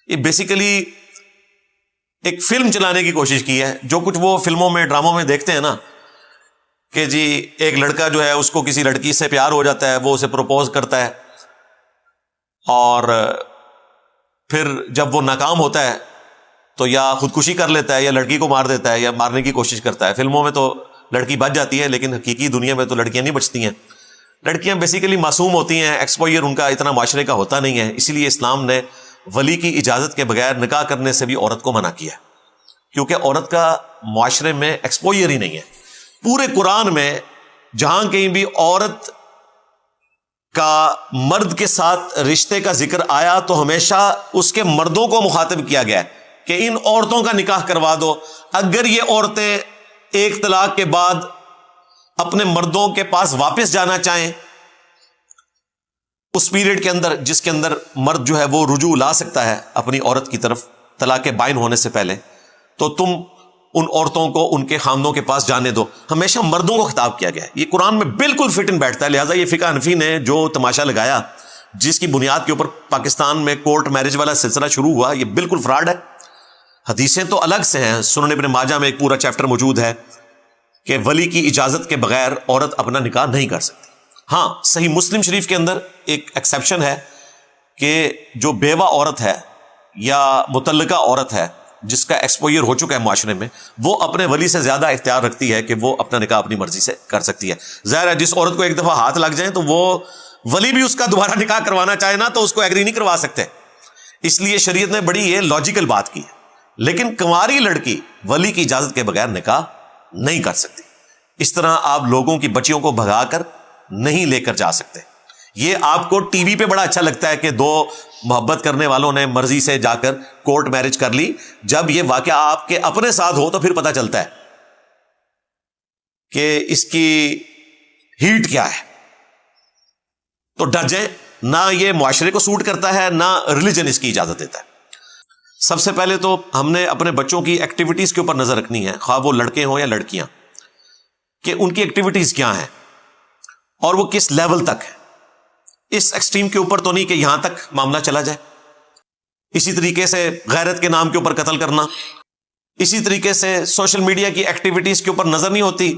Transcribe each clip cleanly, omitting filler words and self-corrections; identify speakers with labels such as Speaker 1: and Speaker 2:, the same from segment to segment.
Speaker 1: یہ بیسیکلی ایک فلم چلانے کی کوشش کی ہے. جو کچھ وہ فلموں میں ڈراموں میں دیکھتے ہیں نا کہ جی ایک لڑکا جو ہے اس کو کسی لڑکی سے پیار ہو جاتا ہے, وہ اسے پروپوز کرتا ہے, اور پھر جب وہ ناکام ہوتا ہے تو یا خودکشی کر لیتا ہے یا لڑکی کو مار دیتا ہے یا مارنے کی کوشش کرتا ہے. فلموں میں تو لڑکی بچ جاتی ہے, لیکن حقیقی دنیا میں تو لڑکیاں نہیں بچتی ہیں. لڑکیاں بیسیکلی معصوم ہوتی ہیں, ایکسپوئر ان کا اتنا معاشرے کا ہوتا نہیں ہے. اسی لیے اسلام نے ولی کی اجازت کے بغیر نکاح کرنے سے بھی عورت کو منع کیا, کیونکہ عورت کا معاشرے میں ایکسپوئر ہی نہیں ہے. پورے قرآن میں جہاں کہیں بھی عورت کا مرد کے ساتھ رشتے کا ذکر آیا تو ہمیشہ اس کے مردوں کو مخاطب کیا گیا ہے کہ ان عورتوں کا نکاح کروا دو. اگر یہ عورتیں ایک طلاق کے بعد اپنے مردوں کے پاس واپس جانا چاہیں اس پیریڈ کے اندر جس کے اندر مرد جو ہے وہ رجوع لا سکتا ہے اپنی عورت کی طرف طلاق بائن ہونے سے پہلے, تو تم ان عورتوں کو ان کے خاندوں کے پاس جانے دو. ہمیشہ مردوں کو خطاب کیا گیا ہے. یہ قرآن میں بالکل فٹ ان بیٹھتا ہے. لہٰذا یہ فقہ حنفی نے جو تماشا لگایا, جس کی بنیاد کے اوپر پاکستان میں کورٹ میرج والا سلسلہ شروع ہوا, یہ بالکل فراڈ ہے. حدیثیں تو الگ سے ہیں. سنن ابن ماجہ میں ایک پورا چیپٹر موجود ہے کہ ولی کی اجازت کے بغیر عورت اپنا نکاح نہیں کر سکتی. ہاں, صحیح مسلم شریف کے اندر ایک ایکسیپشن ہے کہ جو بیوہ عورت ہے یا متعلقہ عورت ہے جس کا ایکسپوئر ہو چکا ہے معاشرے میں, وہ اپنے ولی سے زیادہ اختیار رکھتی ہے کہ وہ اپنا نکاح اپنی مرضی سے کر سکتی ہے. ظاہر ہے جس عورت کو ایک دفعہ ہاتھ لگ جائیں تو وہ ولی بھی اس کا دوبارہ نکاح کروانا چاہے نا تو اس کو ایگری نہیں کروا سکتے. اس لیے شریعت نے بڑی یہ لاجیکل بات کی ہے. لیکن کنواری لڑکی ولی کی اجازت کے بغیر نکاح نہیں کر سکتی. اس طرح آپ لوگوں کی بچیوں کو بھگا کر نہیں لے کر جا سکتے. یہ آپ کو ٹی وی پہ بڑا اچھا لگتا ہے کہ دو محبت کرنے والوں نے مرضی سے جا کر کورٹ میرج کر لی. جب یہ واقعہ آپ کے اپنے ساتھ ہو تو پھر پتہ چلتا ہے کہ اس کی ہیٹ کیا ہے. تو ڈر جائیں, نہ یہ معاشرے کو سوٹ کرتا ہے نہ ریلیجن اس کی اجازت دیتا ہے. سب سے پہلے تو ہم نے اپنے بچوں کی ایکٹیویٹیز کے اوپر نظر رکھنی ہے, خواہ وہ لڑکے ہوں یا لڑکیاں, کہ ان کی ایکٹیویٹیز کیا ہیں اور وہ کس لیول تک ہے. اس ایکسٹریم کے اوپر تو نہیں کہ یہاں تک معاملہ چلا جائے. اسی طریقے سے غیرت کے نام کے اوپر قتل کرنا, اسی طریقے سے سوشل میڈیا کی ایکٹیویٹیز کے اوپر نظر نہیں ہوتی,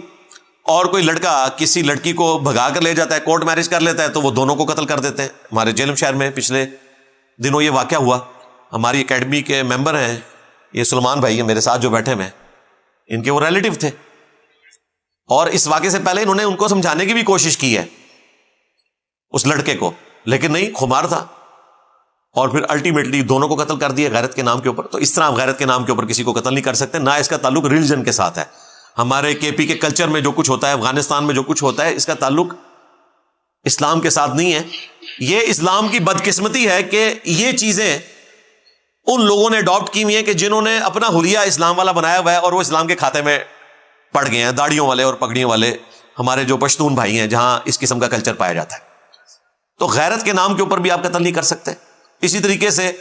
Speaker 1: اور کوئی لڑکا کسی لڑکی کو بھگا کر لے جاتا ہے, کورٹ میرج کر لیتا ہے تو وہ دونوں کو قتل کر دیتے ہیں. ہمارے جیلم شہر میں پچھلے دنوں یہ واقعہ ہوا. ہماری اکیڈمی کے ممبر ہیں, یہ سلمان بھائی ہیں میرے ساتھ جو بیٹھے ہیں, ان کے وہ ریلیٹو تھے, اور اس واقعے سے پہلے انہوں نے ان کو سمجھانے کی بھی کوشش کی ہے اس لڑکے کو, لیکن نہیں, خمار تھا, اور پھر الٹیمیٹلی دونوں کو قتل کر دیا غیرت کے نام کے اوپر. تو اس طرح آپ غیرت کے نام کے اوپر کسی کو قتل نہیں کر سکتے. نہ اس کا تعلق ریلیجن کے ساتھ ہے. ہمارے کے پی کے کلچر میں جو کچھ ہوتا ہے, افغانستان میں جو کچھ ہوتا ہے, اس کا تعلق اسلام کے ساتھ نہیں ہے. یہ اسلام کی بدقسمتی ہے کہ یہ چیزیں ان لوگوں نے اڈاپٹ کی ہوئی ہیں کہ جنہوں نے اپنا حلیہ اسلام والا بنایا ہوا ہے اور وہ اسلام کے کھاتے میں پڑ گئے ہیں. داڑھیوں والے اور پگڑیوں والے ہمارے جو پشتون بھائی ہیں جہاں اس قسم کا کلچر پایا جاتا ہے. تو غیرت کے نام کے اوپر بھی آپ قتل نہیں کر سکتے. اسی طریقے سے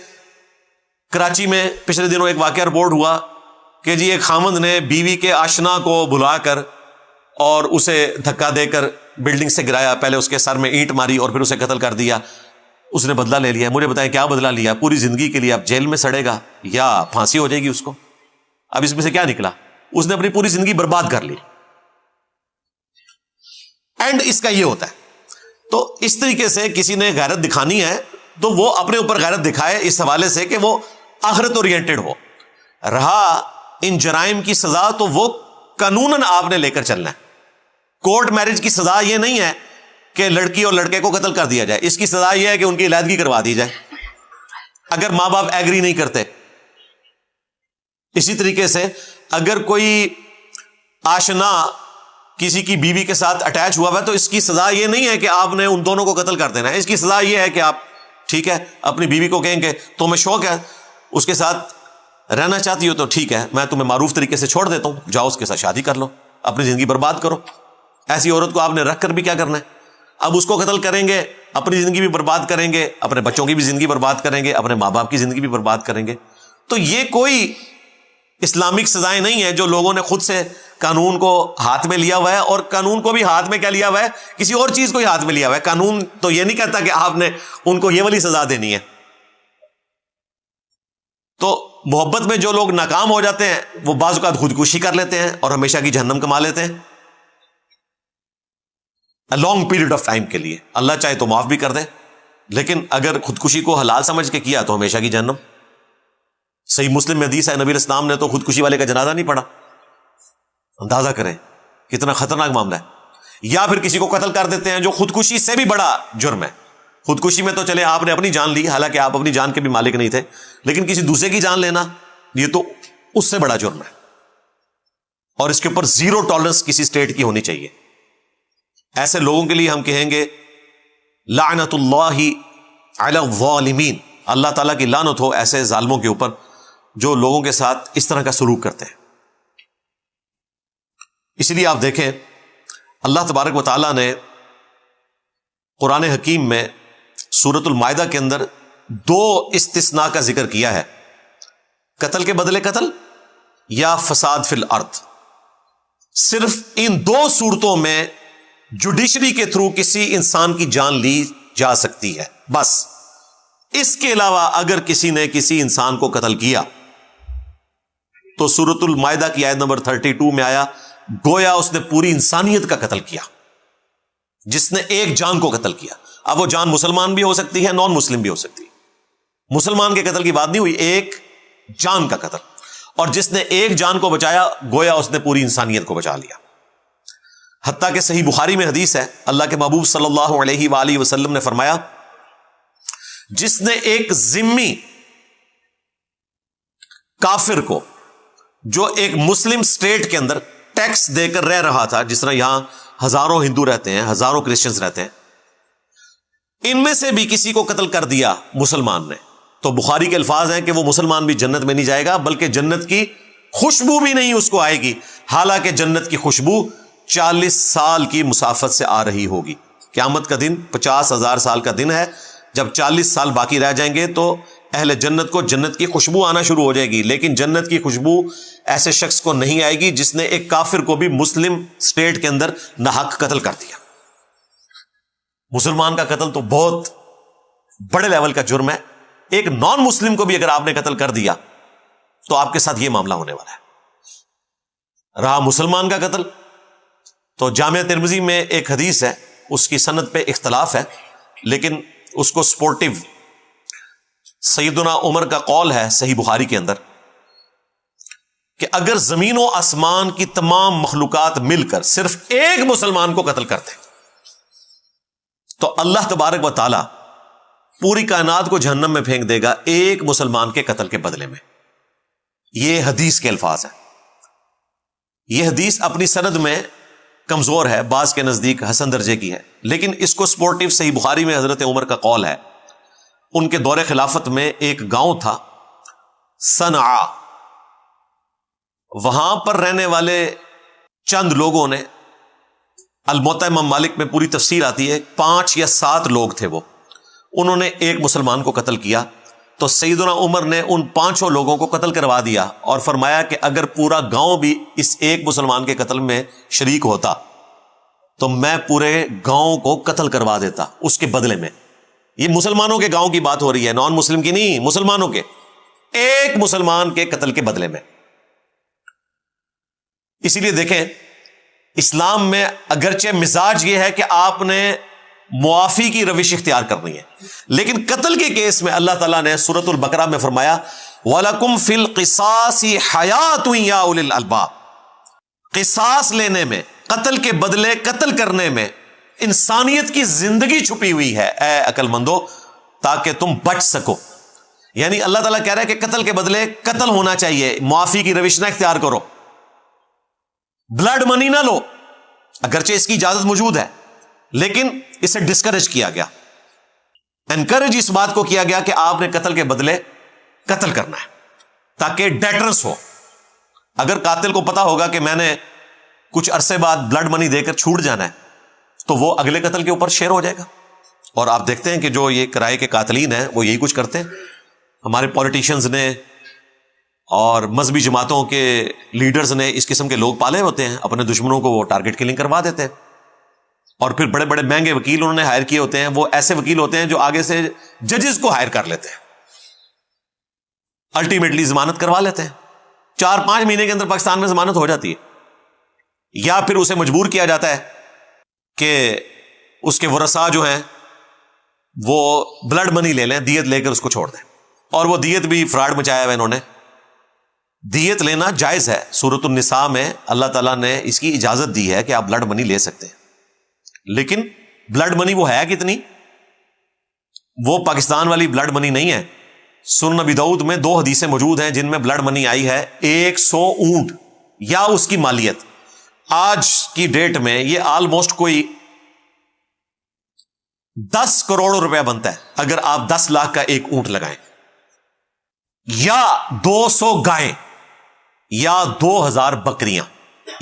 Speaker 1: کراچی میں پچھلے دنوں ایک واقعہ رپورٹ ہوا کہ جی ایک خاوند نے بیوی کے آشنا کو بلا کر اور اسے دھکا دے کر بلڈنگ سے گرایا. پہلے اس کے سر میں اینٹ ماری اور پھر اسے قتل کر دیا. اس نے بدلہ لے لیا. مجھے بتائیں کیا بدلہ لیا؟ پوری زندگی کے لیے اب جیل میں سڑے گا یا پھانسی ہو جائے گی اس کو. اب اس میں سے کیا نکلا؟ اس نے اپنی پوری زندگی برباد کر لی. اینڈ اس کا یہ ہوتا ہے. تو اس طریقے سے کسی نے غیرت دکھانی ہے تو وہ اپنے اوپر غیرت دکھائے اس حوالے سے کہ وہ آخرت اورینٹڈ ہو. رہا ان جرائم کی سزا تو وہ قانوناً آپ نے لے کر چلنا ہے. کورٹ میرج کی سزا یہ نہیں ہے کہ لڑکی اور لڑکے کو قتل کر دیا جائے. اس کی سزا یہ ہے کہ ان کی علیحدگی کروا دی جائے اگر ماں باپ ایگری نہیں کرتے. اسی طریقے سے اگر کوئی آشنا کسی کی بیوی کے ساتھ اٹیچ ہوا ہے تو اس کی سزا یہ نہیں ہے کہ آپ نے ان دونوں کو قتل کر دینا ہے. اس کی سزا یہ ہے کہ آپ ٹھیک ہے اپنی بیوی کو کہیں گے تمہیں شوق ہے اس کے ساتھ رہنا چاہتی ہو تو ٹھیک ہے میں تمہیں معروف طریقے سے چھوڑ دیتا ہوں, جاؤ اس کے ساتھ شادی کر لو, اپنی زندگی برباد کرو. ایسی عورت کو آپ نے رکھ کر بھی کیا کرنا ہے؟ اب اس کو قتل کریں گے, اپنی زندگی بھی برباد کریں گے, اپنے بچوں کی بھی زندگی برباد کریں گے, اپنے ماں باپ کی زندگی بھی برباد کریں گے. تو یہ کوئی اسلامک سزائیں نہیں ہیں جو لوگوں نے خود سے قانون کو ہاتھ میں لیا ہوا ہے. اور قانون کو بھی ہاتھ میں کیا لیا ہوا ہے؟ کسی اور چیز کو ہی ہاتھ میں لیا ہوا ہے. قانون تو یہ نہیں کہتا کہ آپ نے ان کو یہ والی سزا دینی ہے. محبت میں جو لوگ ناکام ہو جاتے ہیں وہ بعض اوقات خودکشی کر لیتے ہیں اور ہمیشہ کی جہنم کما لیتے ہیں لانگ پیریڈ آف ٹائم کے لیے. اللہ چاہے تو معاف بھی کر دے، لیکن اگر خودکشی کو حلال سمجھ کے کیا تو ہمیشہ کی جہنم. صحیح مسلم میں حدیث ہے، نبی علیہ السلام نے تو خودکشی والے کا جنازہ نہیں پڑھا. اندازہ کریں کتنا خطرناک معاملہ ہے. یا پھر کسی کو قتل کر دیتے ہیں جو خودکشی سے بھی بڑا جرم ہے. خودکشی میں تو چلے آپ نے اپنی جان لی، حالانکہ آپ اپنی جان کے بھی مالک نہیں تھے، لیکن کسی دوسرے کی جان لینا یہ تو اس سے بڑا جرم ہے، اور اس کے اوپر زیرو ٹالرنس کسی اسٹیٹ کی ہونی چاہیے. ایسے لوگوں کے لیے ہم کہیں گے لعنت اللہ علی الظالمین، اللہ تعالیٰ کی لعنت ہو ایسے ظالموں کے اوپر جو لوگوں کے ساتھ اس طرح کا سلوک کرتے ہیں. اس لیے آپ دیکھیں اللہ تبارک و تعالیٰ نے قرآن حکیم میں سورۃ المائدہ کے اندر 2 استثناء کا ذکر کیا ہے، قتل کے بدلے قتل یا فساد فی الارض. صرف ان 2 صورتوں میں جوڈیشری کے تھرو کسی انسان کی جان لی جا سکتی ہے بس. اس کے علاوہ اگر کسی نے کسی انسان کو قتل کیا تو سورۃ المائدہ کی آیت نمبر 32 میں آیا گویا اس نے پوری انسانیت کا قتل کیا. جس نے ایک جان کو قتل کیا، اب وہ جان مسلمان بھی ہو سکتی ہے، نان مسلم بھی ہو سکتی ہے. مسلمان کے قتل کی بات نہیں ہوئی، ایک جان کا قتل. اور جس نے ایک جان کو بچایا گویا اس نے پوری انسانیت کو بچا لیا. حتیٰ کہ صحیح بخاری میں حدیث ہے، اللہ کے محبوب صلی اللہ علیہ وآلہ وسلم نے فرمایا جس نے ایک ذمی کافر کو جو ایک مسلم سٹیٹ کے اندر ٹیکس دے کر رہ رہا تھا، جس طرح یہاں ہزاروں ہندو رہتے ہیں، ہزاروں کرسچنز رہتے ہیں، ان میں سے بھی کسی کو قتل کر دیا مسلمان نے، تو بخاری کے الفاظ ہیں کہ وہ مسلمان بھی جنت میں نہیں جائے گا، بلکہ جنت کی خوشبو بھی نہیں اس کو آئے گی، حالانکہ جنت کی خوشبو 40 سال کی مسافت سے آ رہی ہوگی. قیامت کا دن 50,000 سال کا دن ہے، جب 40 سال باقی رہ جائیں گے تو اہل جنت کو جنت کی خوشبو آنا شروع ہو جائے گی. لیکن جنت کی خوشبو ایسے شخص کو نہیں آئے گی جس نے ایک کافر کو بھی مسلم سٹیٹ کے اندر ناحق قتل کر دیا. مسلمان کا قتل تو بہت بڑے لیول کا جرم ہے. ایک نان مسلم کو بھی اگر آپ نے قتل کر دیا تو آپ کے ساتھ یہ معاملہ ہونے والا ہے. رہا مسلمان کا قتل تو جامعہ ترمذی میں ایک حدیث ہے، اس کی سند پہ اختلاف ہے، لیکن اس کو سپورٹیو سیدنا عمر کا قول ہے صحیح بخاری کے اندر کہ اگر زمین و آسمان کی تمام مخلوقات مل کر صرف ایک مسلمان کو قتل کرتے تو اللہ تبارک و تعالی پوری کائنات کو جہنم میں پھینک دے گا ایک مسلمان کے قتل کے بدلے میں. یہ حدیث کے الفاظ ہیں. یہ حدیث اپنی سند میں کمزور ہے، بعض کے نزدیک حسن درجے کی ہے، لیکن اس کو سپورٹیو صحیح بخاری میں حضرت عمر کا قول ہے. ان کے دور خلافت میں ایک گاؤں تھا صنعاء، وہاں پر رہنے والے چند لوگوں نے، الموطا امام مالک میں پوری تفصیل آتی ہے، 5 یا 7 لوگ تھے وہ، انہوں نے ایک مسلمان کو قتل کیا تو سیدنا عمر نے ان 5 لوگوں کو قتل کروا دیا اور فرمایا کہ اگر پورا گاؤں بھی اس ایک مسلمان کے قتل میں شریک ہوتا تو میں پورے گاؤں کو قتل کروا دیتا اس کے بدلے میں. یہ مسلمانوں کے گاؤں کی بات ہو رہی ہے، نان مسلم کی نہیں، مسلمانوں کے، ایک مسلمان کے قتل کے بدلے میں. اسی لیے دیکھیں اسلام میں اگرچہ مزاج یہ ہے کہ آپ نے معافی کی روش اختیار کرنی ہے، لیکن قتل کے کیس میں اللہ تعالیٰ نے سورۃ البقرہ میں فرمایا وَلَكُمْ فِي الْقِصَاصِ حَيَاةٌ يَا أُولِي الْأَلْبَابِ. قصاص لینے میں، قتل کے بدلے قتل کرنے میں انسانیت کی زندگی چھپی ہوئی ہے اے عقل مندو، تاکہ تم بچ سکو. یعنی اللہ تعالیٰ کہہ رہا ہے کہ قتل کے بدلے قتل ہونا چاہیے، معافی کی روش نہ اختیار کرو، بلڈ منی نہ لو. اگرچہ اس کی اجازت موجود ہے لیکن اسے ڈسکریج کیا گیا، انکریج اس بات کو کیا گیا کہ آپ نے قتل کے بدلے قتل کرنا ہے تاکہ ڈیٹرنس ہو. اگر قاتل کو پتا ہوگا کہ میں نے کچھ عرصے بعد بلڈ منی دے کر چھوٹ جانا ہے تو وہ اگلے قتل کے اوپر شیر ہو جائے گا. اور آپ دیکھتے ہیں کہ جو یہ کرائے کے قاتلین ہیں وہ یہی کچھ کرتے ہیں. ہمارے پولیٹیشنز نے اور مذہبی جماعتوں کے لیڈرز نے اس قسم کے لوگ پالے ہوتے ہیں، اپنے دشمنوں کو وہ ٹارگٹ کلنگ کروا دیتے ہیں، اور پھر بڑے بڑے مہنگے وکیل انہوں نے ہائر کیے ہوتے ہیں. وہ ایسے وکیل ہوتے ہیں جو آگے سے ججز کو ہائر کر لیتے ہیں الٹیمیٹلی ضمانت کروا لیتے ہیں، 4-5 مہینے کے اندر پاکستان میں ضمانت ہو جاتی ہے، یا پھر اسے مجبور کیا جاتا ہے کہ اس کے ورثاء جو ہیں وہ بلڈ منی لے لیں، دیت لے کر اس کو چھوڑ دیں، اور وہ دیت بھی فراڈ مچایا ہوا انہوں نے۔ دیت لینا جائز ہے، سورۃ النساء میں اللہ تعالیٰ نے اس کی اجازت دی ہے کہ آپ بلڈ منی لے سکتے ہیں، لیکن بلڈ منی وہ ہے کتنی؟ وہ پاکستان والی بلڈ منی نہیں ہے۔ سنن نبی داؤد میں 2 حدیثیں موجود ہیں جن میں بلڈ منی آئی ہے 100 اونٹ یا اس کی مالیت۔ آج کی ڈیٹ میں یہ آلموسٹ کوئی 10 کروڑ روپے بنتا ہے اگر آپ 10 لاکھ کا ایک اونٹ لگائیں، یا 200 گائیں، یا 2000 بکریاں،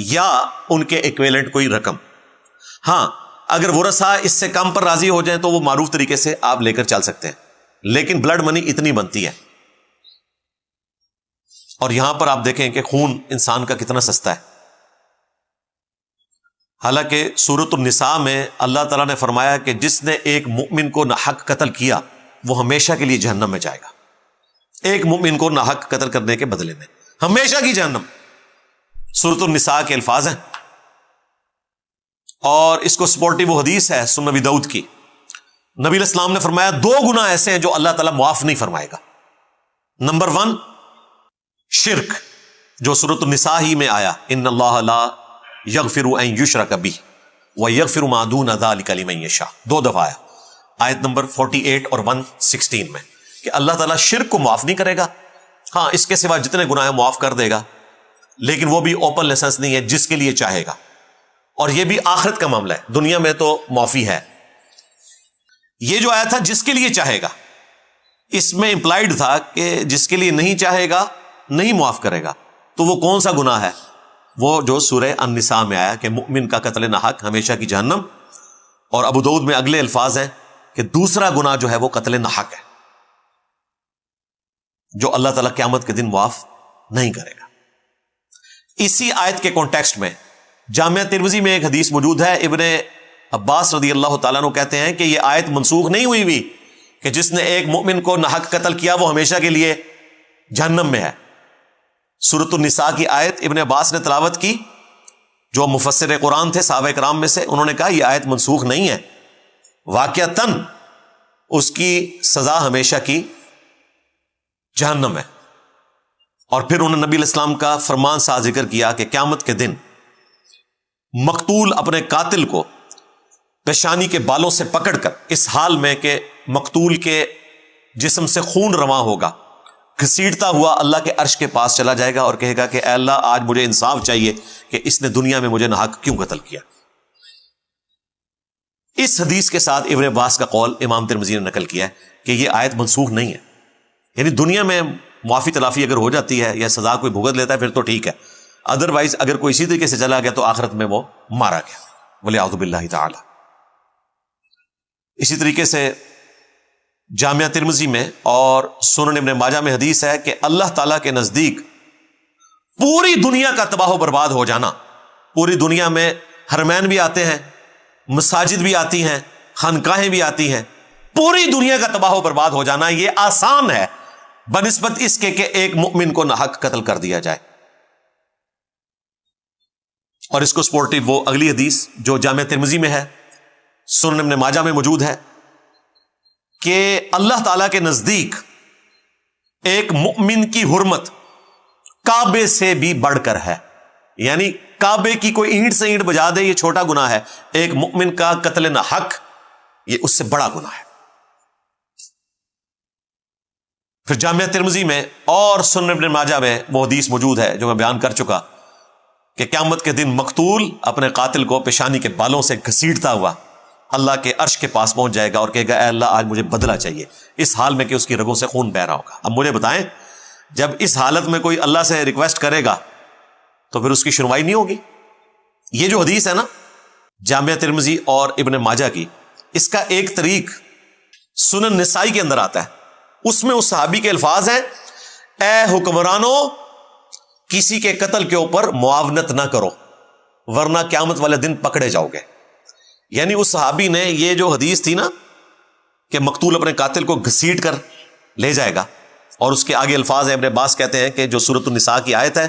Speaker 1: یا ان کے ایکویلنٹ کوئی رقم۔ ہاں، اگر ورثاء اس سے کم پر راضی ہو جائیں تو وہ معروف طریقے سے آپ لے کر چل سکتے ہیں، لیکن بلڈ منی اتنی بنتی ہے۔ اور یہاں پر آپ دیکھیں کہ خون انسان کا کتنا سستا ہے۔ حالانکہ سورۃ النساء میں اللہ تعالیٰ نے فرمایا کہ جس نے ایک مؤمن کو ناحق قتل کیا وہ ہمیشہ کے لیے جہنم میں جائے گا۔ ایک مؤمن کو ناحق قتل کرنے کے بدلے میں ہمیشہ کی جہنم، سورۃ النساء کے الفاظ ہیں، اور اس کو سپورٹی وہ حدیث ہے سنن نبی داؤد کی۔ نبی علیہ السلام نے فرمایا 2 گناہ ایسے ہیں جو اللہ تعالیٰ معاف نہیں فرمائے گا۔ نمبر 1 شرک، جو سورۃ النساء ہی میں آیا، ان اللہ لا یغفر ان یشرک بہ ویغفر ما دون ذلک لمن یشاء، 2 دفعہ آیا، آیت نمبر 48 اور 116 میں، کہ اللہ تعالیٰ شرک کو معاف نہیں کرے گا۔ ہاں، اس کے سوا جتنے گناہ ہیں معاف کر دے گا، لیکن وہ بھی اوپن لائسنس نہیں ہے، جس کے لیے چاہے گا، اور یہ بھی آخرت کا معاملہ ہے، دنیا میں تو معافی ہے۔ یہ جو آیا تھا جس کے لیے چاہے گا، اس میں امپلائڈ تھا کہ جس کے لیے نہیں چاہے گا نہیں معاف کرے گا، تو وہ کون سا گناہ ہے؟ وہ جو سورہ النساء میں آیا کہ مؤمن کا قتل ناحق ہمیشہ کی جہنم، اور ابو داؤد میں اگلے الفاظ ہیں کہ دوسرا گناہ جو ہے وہ قتل ناحق ہے، جو اللہ تعالیٰ قیامت کے دن معاف نہیں کرے گا۔ اسی آیت کے کانٹیکسٹ میں جامعہ ترمذی میں ایک حدیث موجود ہے، ابن عباس رضی اللہ تعالیٰ عنہ کہتے ہیں کہ یہ آیت منسوخ نہیں ہوئی ہوئی کہ جس نے ایک مؤمن کو ناحق قتل کیا وہ ہمیشہ کے لیے جہنم میں ہے۔ سورۃ النساء کی آیت ابن عباس نے تلاوت کی، جو مفسر قرآن تھے صحابہ کرام میں سے، انہوں نے کہا یہ آیت منسوخ نہیں ہے، واقعتاً اس کی سزا ہمیشہ کی جہنم ہے۔ اور پھر انہوں نے نبی علیہ السلام کا فرمان سا ذکر کیا کہ قیامت کے دن مقتول اپنے قاتل کو پیشانی کے بالوں سے پکڑ کر اس حال میں کہ مقتول کے جسم سے خون رواں ہوگا، گھسیٹتا ہوا اللہ کے عرش کے پاس چلا جائے گا اور کہے گا کہ اے اللہ آج مجھے انصاف چاہیے کہ اس نے دنیا میں مجھے ناحق کیوں قتل کیا۔ اس حدیث کے ساتھ ابن عباس کا قول امام ترمذی نے نقل کیا ہے کہ یہ آیت منسوخ نہیں ہے، یعنی دنیا میں معافی تلافی اگر ہو جاتی ہے یا سزا کوئی بھگت لیتا ہے پھر تو ٹھیک ہے، ادروائز اگر کوئی اسی طریقے سے چلا گیا تو آخرت میں وہ مارا گیا، والعیاذ باللہ تعالی۔ اسی طریقے سے جامعہ ترمذی میں اور سنن ابن ماجہ میں حدیث ہے کہ اللہ تعالیٰ کے نزدیک پوری دنیا کا تباہ و برباد ہو جانا، پوری دنیا میں حرمین بھی آتے ہیں، مساجد بھی آتی ہیں، خانقاہیں بھی آتی ہیں، پوری دنیا کا تباہ و برباد ہو جانا یہ آسان ہے بنسبت اس کے کہ ایک مؤمن کو ناحق قتل کر دیا جائے۔ اور اس کو سپورٹیو وہ اگلی حدیث جو جامعہ ترمذی میں ہے، سنن ابن ماجہ میں موجود ہے، کہ اللہ تعالیٰ کے نزدیک ایک مؤمن کی حرمت کعبے سے بھی بڑھ کر ہے، یعنی کعبے کی کوئی اینٹ سے اینٹ بجا دے یہ چھوٹا گناہ ہے، ایک مؤمن کا قتل ناحق یہ اس سے بڑا گناہ ہے۔ پھر جامعہ ترمذی میں اور سنن ابن ماجہ میں وہ حدیث موجود ہے جو میں بیان کر چکا کہ قیامت کے دن مقتول اپنے قاتل کو پیشانی کے بالوں سے گھسیٹتا ہوا اللہ کے عرش کے پاس پہنچ جائے گا اور کہے گا اے اللہ آج مجھے بدلہ چاہیے، اس حال میں کہ اس کی رگوں سے خون بہ رہا ہوگا۔ اب مجھے بتائیں جب اس حالت میں کوئی اللہ سے ریکویسٹ کرے گا تو پھر اس کی سنوائی نہیں ہوگی؟ یہ جو حدیث ہے نا جامعہ ترمذی اور ابن ماجہ کی، اس کا ایک طریق سنن نسائی کے اندر آتا ہے، اس میں اس صحابی کے الفاظ ہیں اے حکمرانوں کسی کے قتل کے اوپر معاونت نہ کرو ورنہ قیامت والے دن پکڑے جاؤ گے۔ یعنی اس صحابی نے یہ جو حدیث تھی نا کہ مقتول اپنے قاتل کو گھسیٹ کر لے جائے گا اور اس کے آگے الفاظ ہیں، ابن عباس کہتے ہیں کہ جو سورۃ النساء کی آیت ہے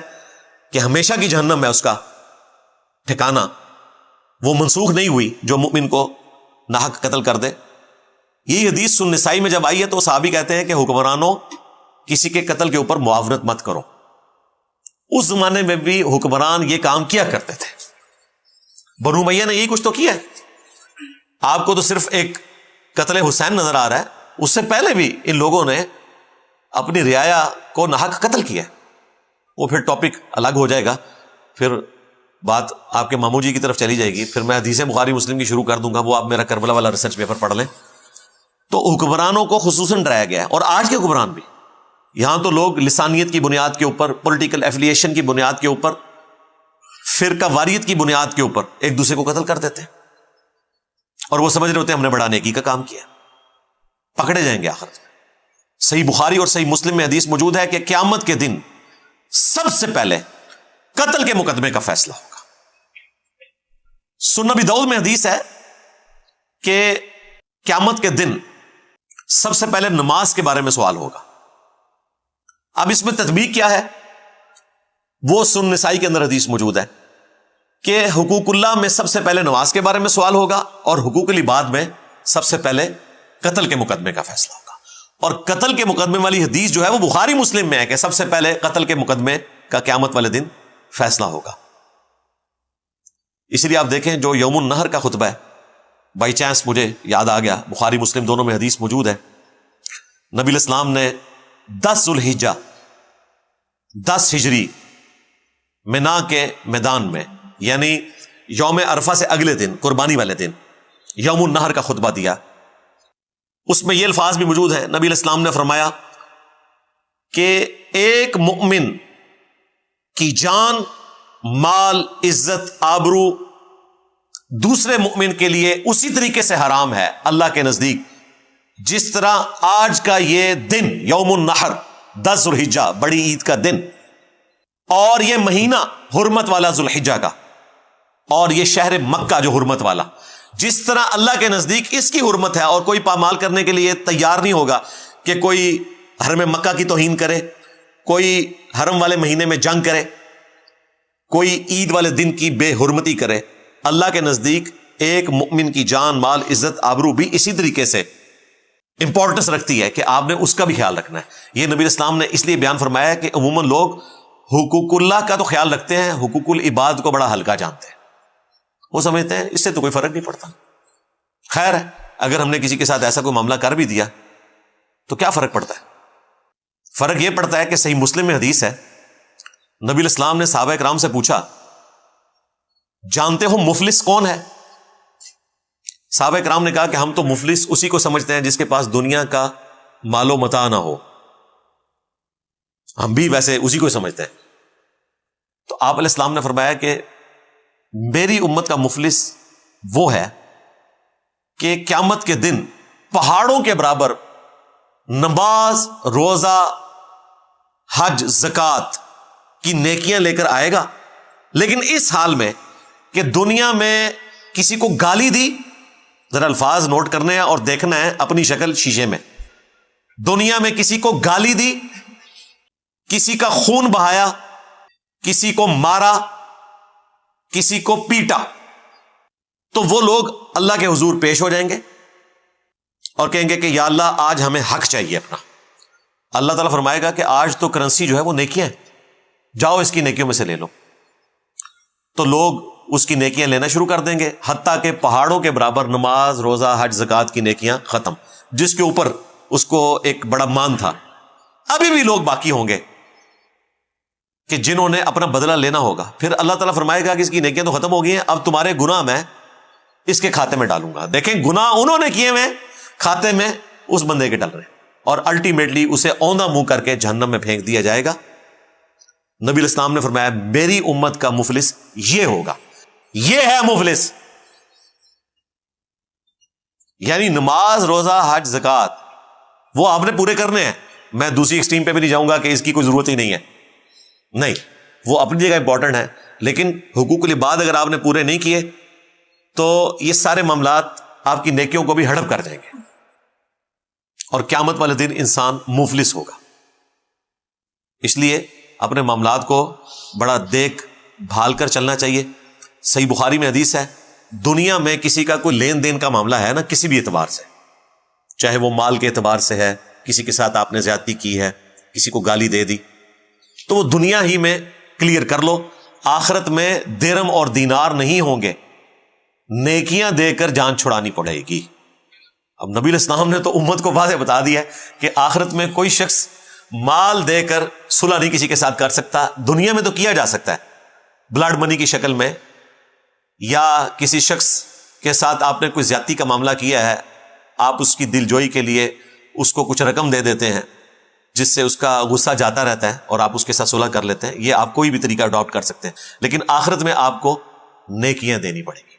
Speaker 1: کہ ہمیشہ کی جہنم ہے اس کا ٹھکانہ، وہ منسوخ نہیں ہوئی جو مؤمن کو ناحق قتل کر دے. یہ حدیث سورۃ النساء میں جب آئی ہے تو صحابی کہتے ہیں کہ حکمرانوں کسی کے قتل کے اوپر معاونت مت کرو. اس زمانے میں بھی حکمران یہ کام کیا کرتے تھے. بنو امیہ نے یہی کچھ تو کیا ہے. آپ کو تو صرف ایک قتل حسین نظر آ رہا ہے، اس سے پہلے بھی ان لوگوں نے اپنی رعایا کو ناحق قتل کیا. وہ پھر ٹاپک الگ ہو جائے گا، پھر بات آپ کے ماموں جی کی طرف چلی جائے گی، پھر میں حدیث بخاری مسلم کی شروع کر دوں گا، وہ آپ میرا کربلا والا ریسرچ پیپر پڑھ لیں. تو حکمرانوں کو خصوصاً ڈرایا گیا ہے، اور آج کے حکمران بھی. یہاں تو لوگ لسانیت کی بنیاد کے اوپر، پولیٹیکل ایفیلیشن کی بنیاد کے اوپر، فرقہ واریت کی بنیاد کے اوپر ایک دوسرے کو قتل کر دیتے ہیں، اور وہ سمجھ رہے ہوتے ہیں ہم نے بڑا نیکی کا کام کیا. پکڑے جائیں گے آخر میں. صحیح بخاری اور صحیح مسلم میں حدیث موجود ہے کہ قیامت کے دن سب سے پہلے قتل کے مقدمے کا فیصلہ ہوگا. سنن ابی داؤد میں حدیث ہے کہ قیامت کے دن سب سے پہلے نماز کے بارے میں سوال ہوگا. اب اس میں تطبیق کیا ہے؟ وہ سنن نسائی کے اندر حدیث موجود ہے کہ حقوق اللہ میں سب سے پہلے نماز کے بارے میں سوال ہوگا، اور حقوق العباد میں سب سے پہلے قتل کے مقدمے کا فیصلہ ہوگا. اور قتل کے مقدمے والی حدیث جو ہے وہ بخاری مسلم میں ہے کہ سب سے پہلے قتل کے مقدمے کا قیامت والے دن فیصلہ ہوگا. اس لیے آپ دیکھیں جو یوم النحر کا خطبہ ہے، بائی چانس مجھے یاد آ گیا، بخاری مسلم دونوں میں حدیث موجود ہے. نبی علیہ السلام نے 10 ذوالحجہ 10 ہجری منا کے میدان میں، یعنی یوم عرفہ سے اگلے دن، قربانی والے دن، یوم النحر کا خطبہ دیا. اس میں یہ الفاظ بھی موجود ہے، نبی علیہ السلام نے فرمایا کہ ایک مؤمن کی جان، مال، عزت، آبرو دوسرے مؤمن کے لیے اسی طریقے سے حرام ہے اللہ کے نزدیک جس طرح آج کا یہ دن یوم النحر 10 ذوالحجہ بڑی عید کا دن، اور یہ مہینہ حرمت والا ذوالحجہ کا، اور یہ شہر مکہ جو حرمت والا، جس طرح اللہ کے نزدیک اس کی حرمت ہے اور کوئی پامال کرنے کے لیے تیار نہیں ہوگا کہ کوئی حرم مکہ کی توہین کرے، کوئی حرم والے مہینے میں جنگ کرے، کوئی عید والے دن کی بے حرمتی کرے. اللہ کے نزدیک ایک مؤمن کی جان، مال، عزت، آبرو بھی اسی طریقے سے امپورٹنس رکھتی ہے کہ آپ نے اس کا بھی خیال رکھنا ہے. یہ نبی اسلام نے اس لیے بیان فرمایا کہ عموماً لوگ حقوق اللہ کا تو خیال رکھتے ہیں، حقوق العباد کو بڑا ہلکا جانتے ہیں. وہ سمجھتے ہیں اس سے تو کوئی فرق نہیں پڑتا. خیر ہے، اگر ہم نے کسی کے ساتھ ایسا کوئی معاملہ کر بھی دیا تو کیا فرق پڑتا ہے؟ فرق یہ پڑتا ہے کہ صحیح مسلم میں حدیث ہے، نبی الاسلام نے صحابہ کرام سے پوچھا جانتے ہو مفلس کون ہے؟ صحابہ کرام نے کہا کہ ہم تو مفلس اسی کو سمجھتے ہیں جس کے پاس دنیا کا مال و متاع نہ ہو. ہم بھی ویسے اسی کو سمجھتے ہیں. تو آپ علیہ السلام نے فرمایا کہ میری امت کا مفلس وہ ہے کہ قیامت کے دن پہاڑوں کے برابر نماز، روزہ، حج، زکوٰۃ کی نیکیاں لے کر آئے گا، لیکن اس حال میں کہ دنیا میں کسی کو گالی دی، ذرا الفاظ نوٹ کرنے ہیں اور دیکھنا ہے اپنی شکل شیشے میں، دنیا میں کسی کو گالی دی، کسی کا خون بہایا، کسی کو مارا، کسی کو پیٹا، تو وہ لوگ اللہ کے حضور پیش ہو جائیں گے اور کہیں گے کہ یا اللہ آج ہمیں حق چاہیے اپنا. اللہ تعالیٰ فرمائے گا کہ آج تو کرنسی جو ہے وہ نیکیاں ہیں، جاؤ اس کی نیکیوں میں سے لے لو. تو لوگ اس کی نیکیاں لینا شروع کر دیں گے، حتیٰ کہ پہاڑوں کے برابر نماز، روزہ، حج، زکوٰۃ کی نیکیاں ختم، جس کے اوپر اس کو ایک بڑا مان تھا. ابھی بھی لوگ باقی ہوں گے کہ جنہوں نے اپنا بدلہ لینا ہوگا. پھر اللہ تعالیٰ فرمائے گا کہ اس کی نیکیاں تو ختم ہو گئی ہیں، اب تمہارے گناہ میں اس کے کھاتے میں ڈالوں گا. دیکھیں گناہ انہوں نے کیے ہوئے کھاتے میں اس بندے کے ڈل رہے ہیں، اور الٹیمیٹلی اسے اوندا منہ کر کے جہنم میں پھینک دیا جائے گا. نبی علیہ السلام نے فرمایا میری امت کا مفلس یہ ہوگا، یہ ہے مفلس. یعنی نماز، روزہ، حج، زکوٰۃ وہ آپ نے پورے کرنے ہیں. میں دوسری ایکسٹریم پہ بھی نہیں جاؤں گا کہ اس کی کوئی ضرورت ہی نہیں ہے، نہیں، وہ اپنی جگہ امپورٹنٹ ہے، لیکن حقوق العباد اگر آپ نے پورے نہیں کیے تو یہ سارے معاملات آپ کی نیکیوں کو بھی ہڑپ کر جائیں گے، اور قیامت والے دن انسان مفلس ہوگا. اس لیے اپنے معاملات کو بڑا دیکھ بھال کر چلنا چاہیے. صحیح بخاری میں حدیث ہے, دنیا میں کسی کا کوئی لین دین کا معاملہ ہے نا, کسی بھی اعتبار سے, چاہے وہ مال کے اعتبار سے ہے, کسی کے ساتھ آپ نے زیادتی کی ہے, کسی کو گالی دے دی, تو وہ دنیا ہی میں کلیئر کر لو. آخرت میں درہم اور دینار نہیں ہوں گے, نیکیاں دے کر جان چھڑانی پڑے گی. اب نبی علیہ السلام نے تو امت کو واضح بتا دیا ہے کہ آخرت میں کوئی شخص مال دے کر صلح نہیں کسی کے ساتھ کر سکتا. دنیا میں تو کیا جا سکتا ہے بلڈ منی کی شکل میں, یا کسی شخص کے ساتھ آپ نے کوئی زیادتی کا معاملہ کیا ہے, آپ اس کی دل جوئی کے لیے اس کو کچھ رقم دے دیتے ہیں جس سے اس کا غصہ جاتا رہتا ہے اور آپ اس کے ساتھ صلح کر لیتے ہیں. یہ آپ کوئی بھی طریقہ اڈاپٹ کر سکتے ہیں, لیکن آخرت میں آپ کو نیکیاں دینی پڑیں گی.